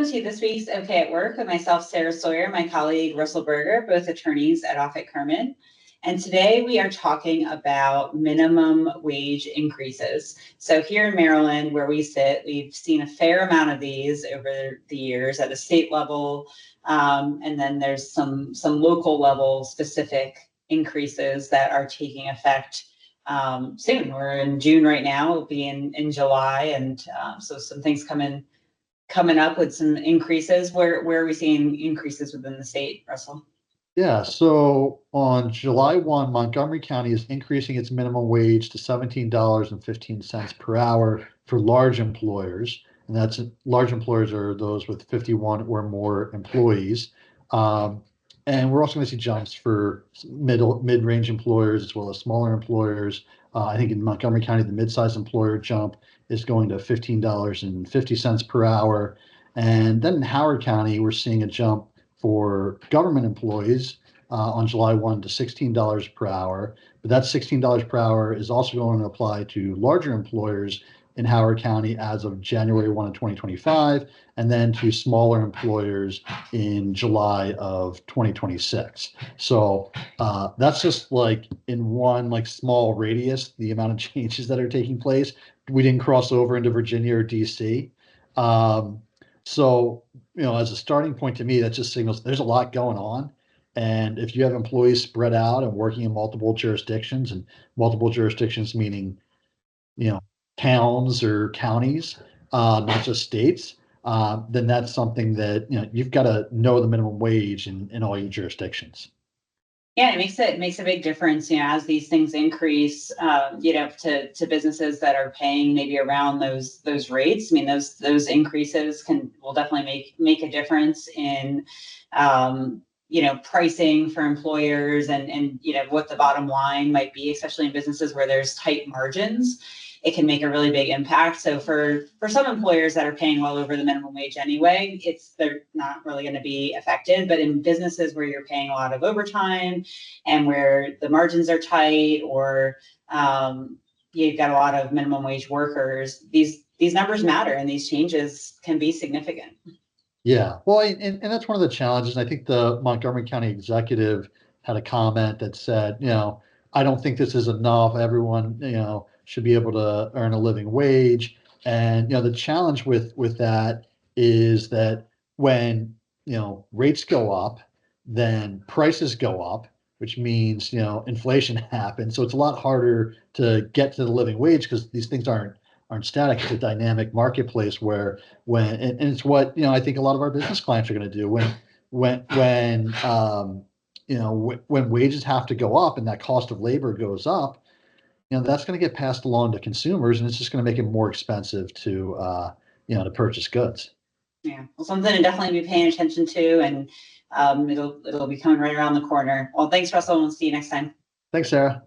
Welcome to this week's OK at Work with myself, Sarah Sawyer, and my colleague, Russell Berger, both attorneys at Offit Kurman. And today we are talking about minimum wage increases. So here in Maryland, where we sit, we've seen a fair amount of these over the years at a state level. And then there's some local level specific increases that are taking effect soon. We're in June right now, we'll be in July. And so some things coming up with some increases. Where are we seeing increases within the state, Russell? Yeah, so on July 1, Montgomery County is increasing its minimum wage to $17.15 per hour for large employers. And that's large employers are those with 51 or more employees. And we're also going to see jumps for mid-range employers as well as smaller employers. I think in Montgomery County, the mid-sized employer jump is going to $15.50 per hour. And then in Howard County, we're seeing a jump for government employees on July 1 to $16 per hour. But that $16 per hour is also going to apply to larger employers in Howard County as of January 1 of 2025, and then to smaller employers in July of 2026. So that's just like in one small radius, the amount of changes that are taking place. We didn't cross over into Virginia or DC. So, as a starting point to me, that just signals there's a lot going on. And if you have employees spread out and working in multiple jurisdictions, and multiple jurisdictions meaning, towns or counties, not just states, then that's something that, you've got to know the minimum wage in all your jurisdictions. Yeah, it makes a big difference, as these things increase, to businesses that are paying maybe around those rates. I mean, those increases will definitely make a difference in, pricing for employers and what the bottom line might be, especially in businesses where there's tight margins. It can make a really big impact. So for some employers that are paying well over the minimum wage anyway, they're not really going to be affected. But in businesses where you're paying a lot of overtime and where the margins are tight, or you've got a lot of minimum wage workers, these numbers matter, and these changes can be significant. Yeah, well, and that's one of the challenges. I think the Montgomery County executive had a comment that said, I don't think this is enough. Everyone, should be able to earn a living wage. And, the challenge with that is that when, rates go up, then prices go up, which means, inflation happens. So it's a lot harder to get to the living wage because these things aren't static. It's a dynamic marketplace where and it's what, I think a lot of our business clients are going to do when wages have to go up and that cost of labor goes up, that's going to get passed along to consumers, and it's just going to make it more expensive to purchase goods. Yeah, well, something to definitely be paying attention to, and it'll be coming right around the corner. Well, thanks, Russell, and we'll see you next time. Thanks, Sarah.